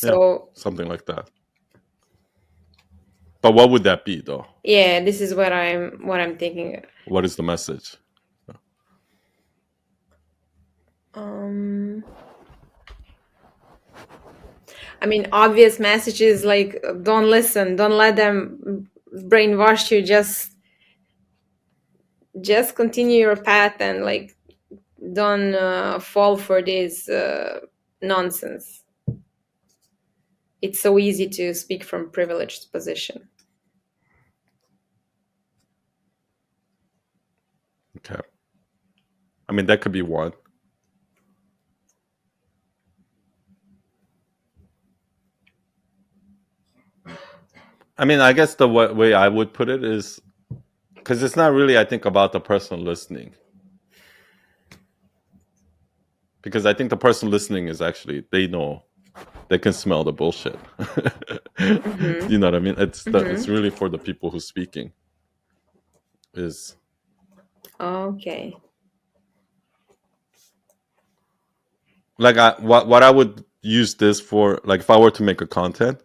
yeah, So something like that. But what would that be, though? yeah, this is what I'm thinking. What is the message? Um, I mean, obvious messages like don't listen, don't let them brainwash you. Just continue your path and like don't fall for this nonsense. It's so easy to speak from privileged position. Okay, I mean that could be one. I mean, I guess the way I would put it is because it's not really, I think, about the person listening. Because I think the person listening is actually they know they can smell the bullshit. Mm-hmm. You know what I mean? It's Mm-hmm. really for the people who's speaking. Is Okay. like what I would use this for. Like if I were to make a content,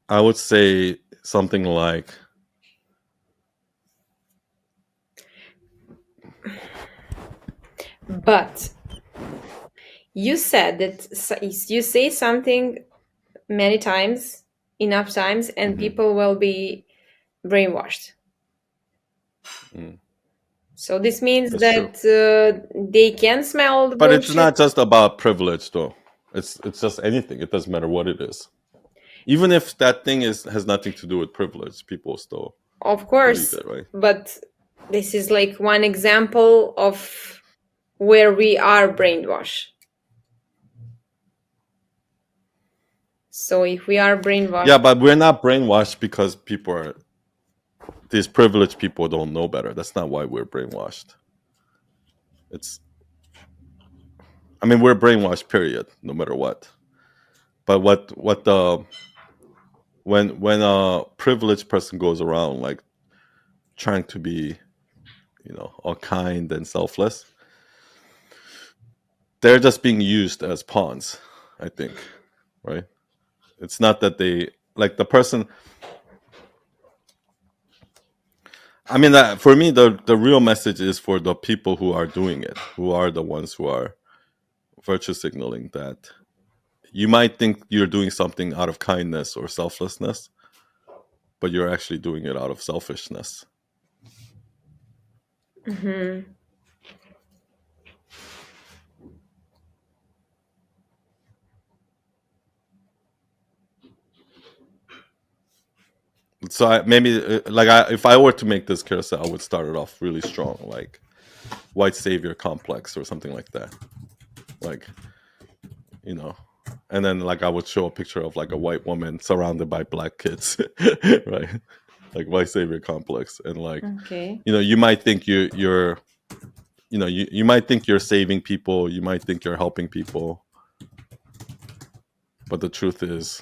I would say something like, But you said that you say something many times, enough times, and mhm, people will be brainwashed. mm, So this means that's true. that they can smell the But it's bullshit. not just about privilege, though. It's just anything. It doesn't matter what it is. Even if that thing is has nothing to do with privilege, people still Of believe course, it, right? but this is like one example of where we are brainwashed. So if we are Yeah, brainwashed, but we're not brainwashed because people are these privileged people don't know better. That's not why we're brainwashed. It's I mean we're brainwashed, period, no matter what. But what the when a privileged person goes around like trying to be, all kind and selfless, they're just being used as pawns, I think, right? It's not that they like the person. I mean, that for me, the real message is for the people who are doing it, who are the ones who are virtue signaling, that you might think you're doing something out of kindness or selflessness, but you're actually doing it out of selfishness. Mm-hmm. So maybe if I were to make this carousel, I would start it off really strong, like white savior complex or something like that. Like, you know, and then like I would show a picture of like a white woman surrounded by black kids, right? Like white savior complex, and like, Okay. you might think you're you might think you're saving people, you might think you're helping people, but the truth is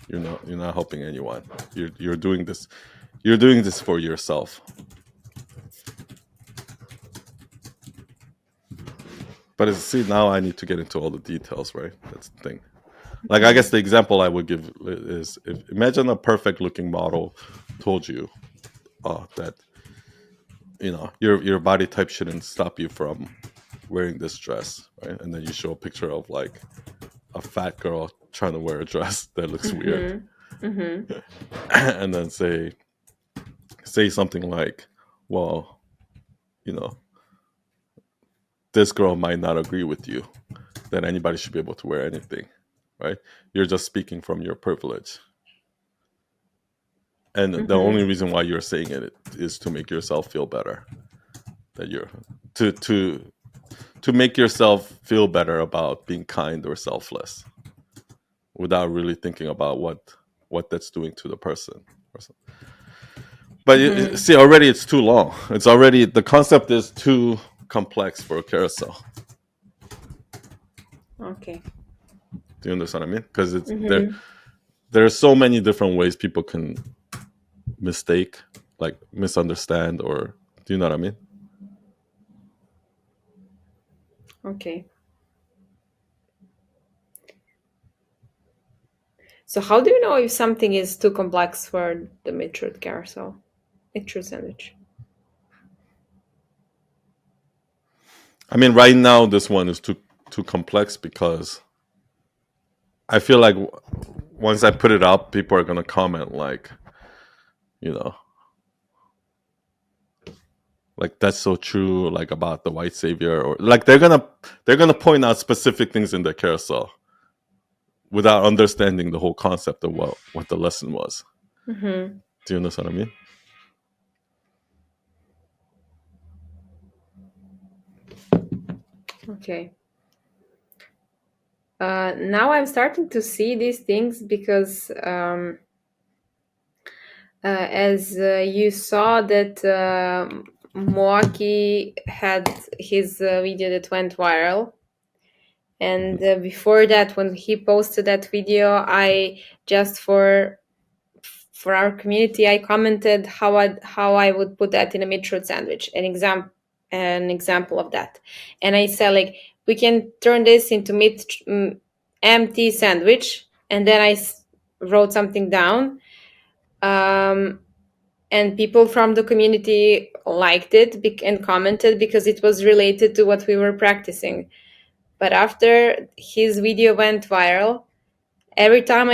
you're not helping anyone. You're doing this for yourself. But see, now I need to get into all the details, right? That's the thing. Like, I guess the example I would give is, if imagine a perfect looking model told you that your body type shouldn't stop you from wearing this dress, right? And then you show a picture of like a fat girl trying to wear a dress that looks weird, Mm-hmm. Mm-hmm. and then say something like, well, you know, this girl might not agree with you that anybody should be able to wear anything, right? You're just speaking from your privilege. And the only Mm-hmm. reason why you're saying it is to make yourself feel better. That you're to make yourself feel better about being kind or selfless, without really thinking about what that's doing to the person. But Mm-hmm. see, already it's too long. It's already the concept is too complex for a carousel. Okay. Do you understand what I mean? Because it's there. Mm-hmm. There are so many different ways people can mistake, like misunderstand, or do you know what I mean? Okay. So how do you know if something is too complex for the mid-truth carousel? Mid-truth sandwich. I mean, right now this one is too complex because I feel like once I put it up, people are gonna comment like, you know, like that's so true, like about the white savior, or like they're gonna point out specific things in the carousel without understanding the whole concept of what the lesson was. Mm-hmm. Do you understand what I mean? Okay. Now I'm starting to see these things because as you saw that Moaki had his video that went viral. And before that, when he posted that video, I just for our community, I commented how I would put that in a mid-truth sandwich, an example of that, and I said like we can turn this into empty sandwich, and then wrote something down, um, and people from the community liked it and commented because it was related to what we were practicing. But after his video went viral, every time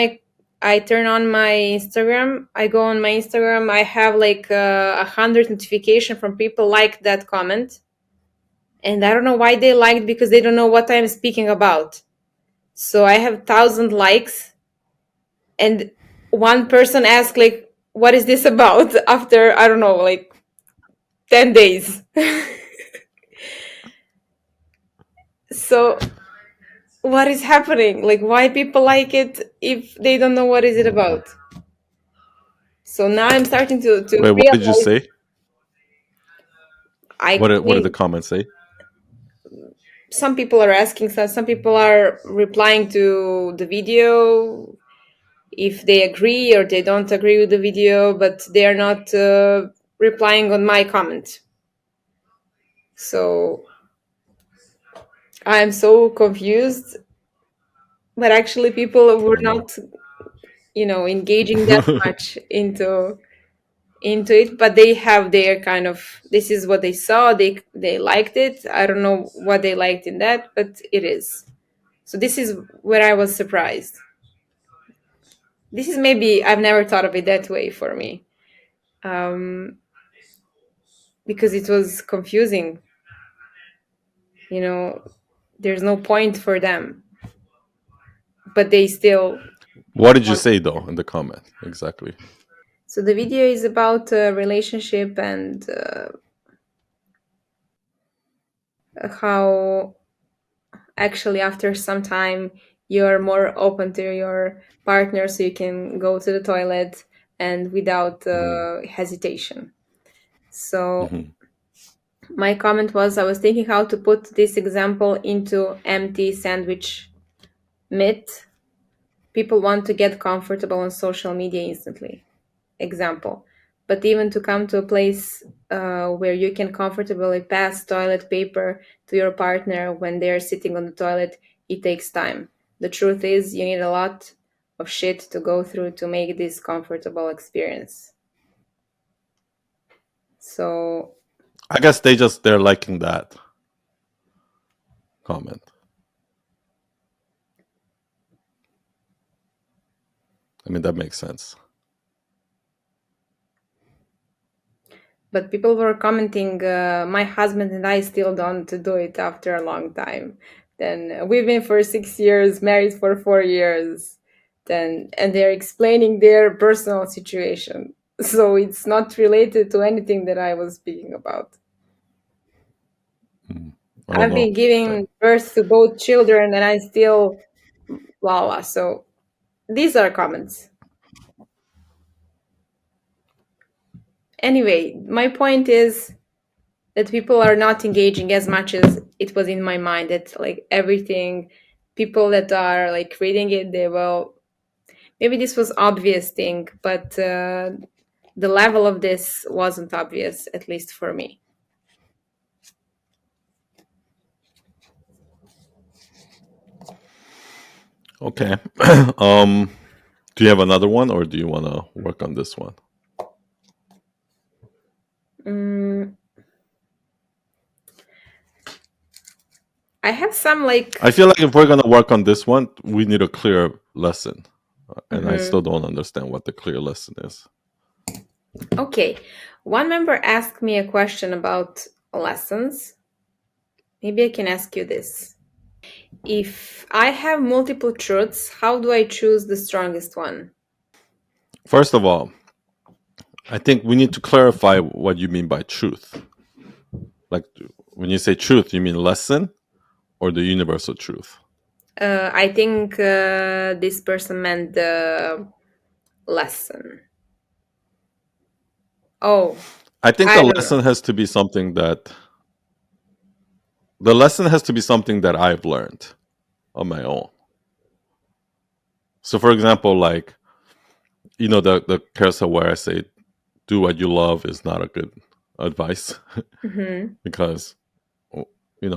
I turn on my Instagram, I go on my Instagram, I have like 100 notification from people like that comment, and I don't know why they liked, because they don't know what I'm speaking about. So I have 1,000 likes, and one person asked like, "What is this about?" After I don't know, like 10 days. So what is happening? Like, why people like it if they don't know what is it about? So now I'm starting to Wait, what did you realize say? I What did the think comments say? some people are asking, some people are replying to the video if they agree or they don't agree with the video, but they are not replying on my comment. So I'm so confused. But actually, people I were don't know. not, engaging that much into it. But they have their kind of, this is what they saw. They liked it. I don't know what they liked in that, but it is. So this is where I was surprised. This is maybe I've never thought of it that way for me, um, because it was confusing. You know, there's no point for them, but they still What did you want. say though in the comment exactly? So the video is about a relationship and how actually after some time you're more open to your partner, so you can go to the toilet and without hesitation. So Mm-hmm. my comment was, I was thinking how to put this example into empty sandwich myth. People want to get comfortable on social media instantly. Example. But even to come to a place where you can comfortably pass toilet paper to your partner when they're sitting on the toilet, it takes time. The truth is, you need a lot of shit to go through to make this comfortable experience. So, I guess they're liking that comment. I mean, that makes sense. but people were commenting, my husband and I still don't do it after a long time. Then we've been for 6 years, married for 4 years. Then and they're explaining their personal situation. So it's not related to anything that I was speaking about. Mm. I don't I've know. been giving birth to both children and I still blah blah. So these are comments. Anyway, my point is that people are not engaging as much as it was in my mind, that like everything, people that are like reading it, they will, maybe this was obvious thing, but the level of this wasn't obvious, at least for me. Okay. um, do you have another one, or do you want to work on this one? mm, I have some like. I feel like if we're gonna work on this one, we need a clear lesson, and I Mhm. still don't understand what the clear lesson is. Okay, one member asked me a question about lessons. Maybe I can ask you this. If I have multiple truths, how do I choose the strongest one? First of all, I think we need to clarify what you mean by truth. Like when you say truth, you mean lesson or the universal truth? I think this person meant the lesson. Oh, I think I the don't know. lesson has to be something that the lesson has to be something that I've learned on my own. So, for example, like the carousel where I say, "Do what you love" is not a good advice Mm-hmm. because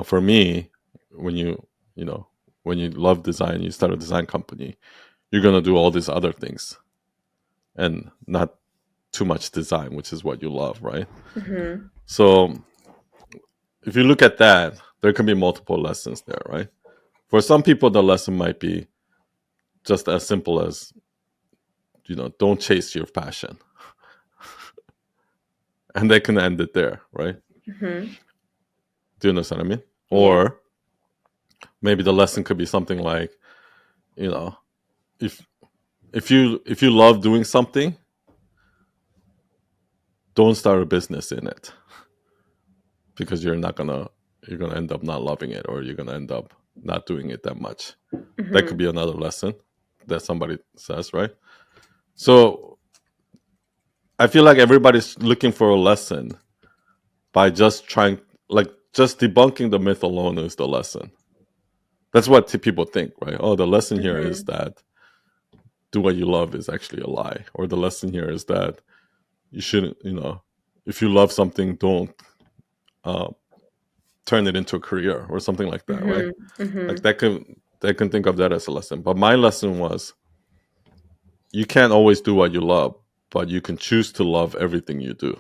for me, when you know when you love design, you start a design company, you're gonna do all these other things and not too much design, which is what you love, right? Mm-hmm. So if you look at that, there can be multiple lessons there, right? For some people, the lesson might be just as simple as don't chase your passion, and they can end it there, right? Mm-hmm. Do you understand what I mean? Yeah. Or maybe the lesson could be something like, you know, if if you love doing something, don't start a business in it because you're gonna end up not loving it, or you're gonna end up not doing it that much. That Mm-hmm. could be another lesson that somebody says, right? So I feel like everybody's looking for a lesson by just trying, like, just debunking the myth alone is the lesson. That's what people think, right? Oh, the lesson here is Mm-hmm. that do what you love is actually a lie, or the lesson here is that you shouldn't, if you love something, don't uh, turn it into a career or something like that, right? Mm-hmm. Mm-hmm. Like they can think of that as a lesson. But my lesson was you can't always do what you love, but you can choose to love everything you do.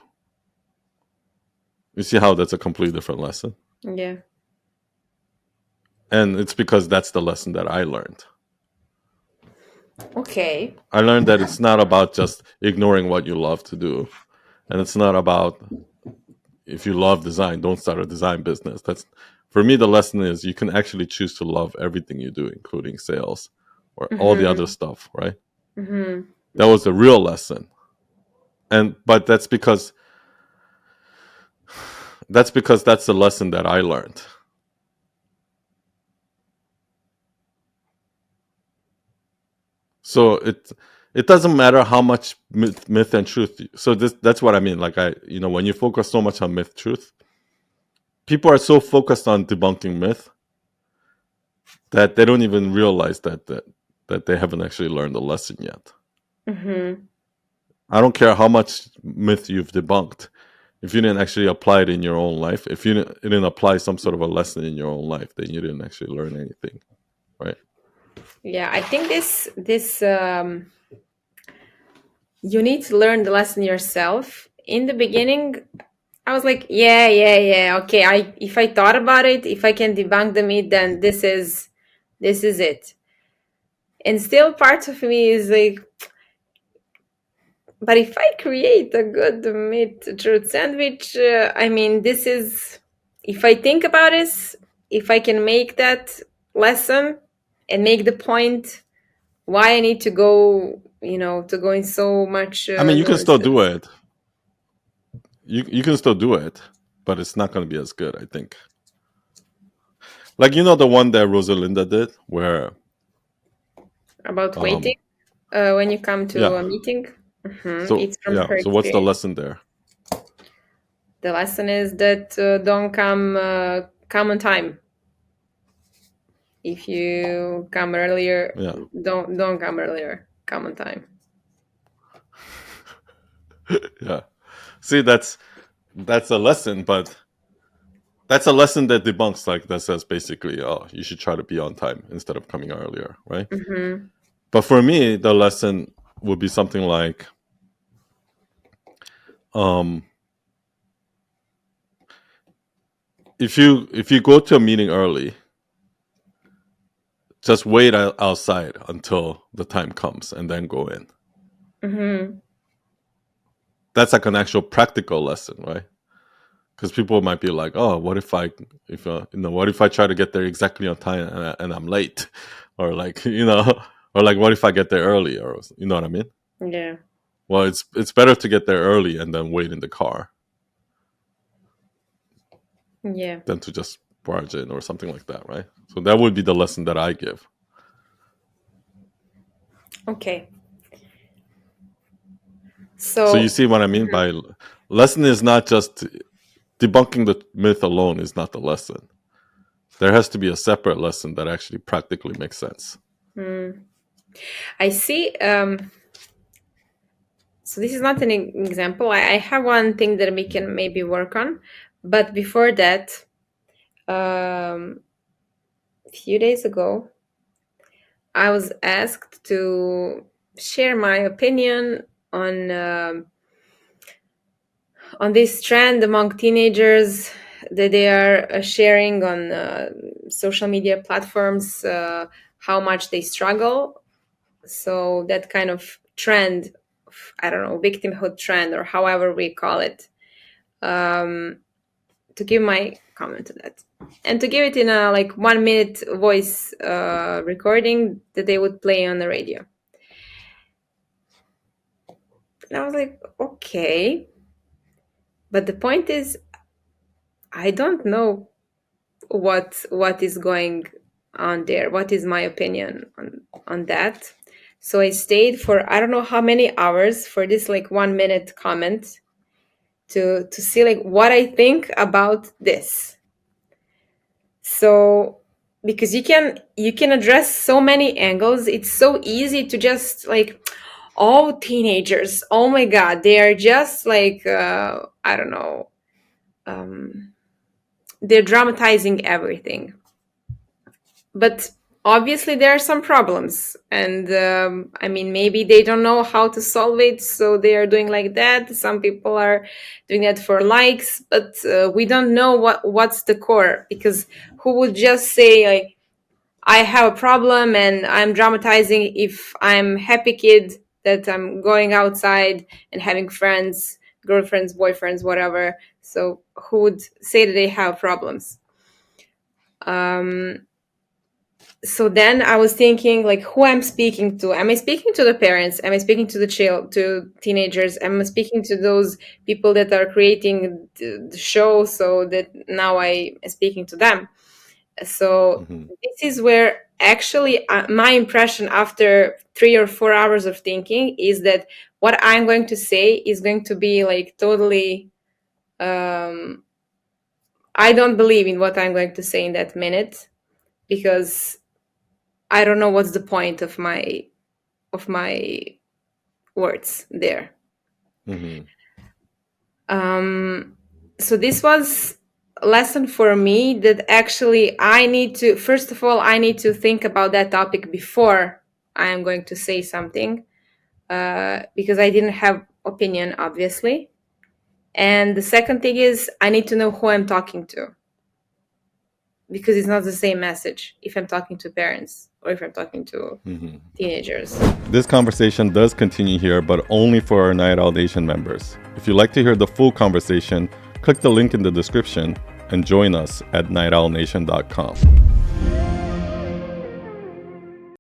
You see how that's a completely different lesson? Yeah. And it's because that's the lesson that I learned. Okay. I learned that it's not about just ignoring what you love to do. And it's not about if you love design, don't start a design business. That's for me the lesson is you can actually choose to love everything you do, including sales or all the other Mm-hmm. stuff, right? Mm-hmm. That was the real lesson. And but that's because that's the lesson that I learned. So it doesn't matter how much myth and truth. So that's what I mean. Like when you focus so much on myth truth, people are so focused on debunking myth that they don't even realize that they haven't actually learned the lesson yet. Mm-hmm. I don't care how much myth you've debunked. If you didn't actually apply it in your own life, if you didn't apply some sort of a lesson in your own life, then you didn't actually learn anything, right? Yeah, I think this you need to learn the lesson yourself. In the beginning, I was like, yeah, yeah, yeah, okay. I if I thought about it, if I can debunk the myth, then this is it. And still part of me is like, but if I create a good meat truth sandwich, I mean, this is, if I think about this, if I can make that lesson and make the point why I need to go, to go in so much I mean, you can still do nuances. it. You can still do it, but it's not going to be as good, I think. Like the one that Rosalinda did, where About waiting um when you come to yeah. a meeting. It's So from her so what's the experience. lesson there? The lesson is that don't come on time. If you come earlier, Yeah. don't come earlier. Come on time. Yeah. See, that's a lesson, but that's a lesson that debunks, like that says basically, oh, you should try to be on time instead of coming earlier, right? Mm-hmm. But for me, the lesson would be something like, um, if you go to a meeting early, just wait outside until the time comes and then go in. Mm-hmm. That's like an actual practical lesson, right? Because people might be like, oh, what if what if I try to get there exactly on time and I'm late, or like or like what if I get there early, or you know what I mean? Yeah. Well, it's better to get there early and then wait in the car Yeah. than to just barge in or something like that, right? So that would be the lesson that I give. Okay. So you So see what I mean by lesson is not just debunking the myth alone is not the lesson. There has to be a separate lesson that actually practically makes sense. I see. So this is not an example. I have one thing that we can maybe work on, but before that, a few days ago, I was asked to share my opinion on this trend among teenagers that they are sharing on social media platforms, how much they struggle. So that kind of trend, I don't know, victimhood trend or however we call it, to give my comment to that and to give it in a like 1 minute voice recording that they would play on the radio. And I was like, okay, but the point is, I don't know what is going on there. What is my opinion on that? So I stayed for I don't know how many hours for this like 1 minute comment to see like what I think about this. So because you can address so many angles, it's so easy to just like, oh, teenagers, oh my god, they are just like I don't know, they're dramatizing everything. But obviously there are some problems, and I mean, maybe they don't know how to solve it, so they are doing like that. Some people are doing that for likes, but we don't know what's the core, because who would just say like, I have a problem and I'm dramatizing if I'm happy kid that I'm going outside and having friends, girlfriends, boyfriends, whatever. So who would say that they have problems? So then I was thinking like, who I'm speaking to. Am I speaking to the parents? Am I speaking to the child, to teenagers? Am I speaking to those people that are creating the show, so that now I am speaking to them? So this is where actually my impression after 3 or 4 hours of thinking is that what I'm going to say is going to be like totally, I don't believe in what I'm going to say in that minute, because I don't know what's the point of my words there. So this was a lesson for me, that actually I need to, first of all, I need to think about that topic before I am going to say something, because I didn't have opinion, obviously. And the second thing is, I need to know who I'm talking to, because it's not the same message if I'm talking to parents or if I'm talking to teenagers. This conversation does continue here, but only for our Night Owl Nation members. If you'd like to hear the full conversation, click the link in the description and join us at nightowlnation.com.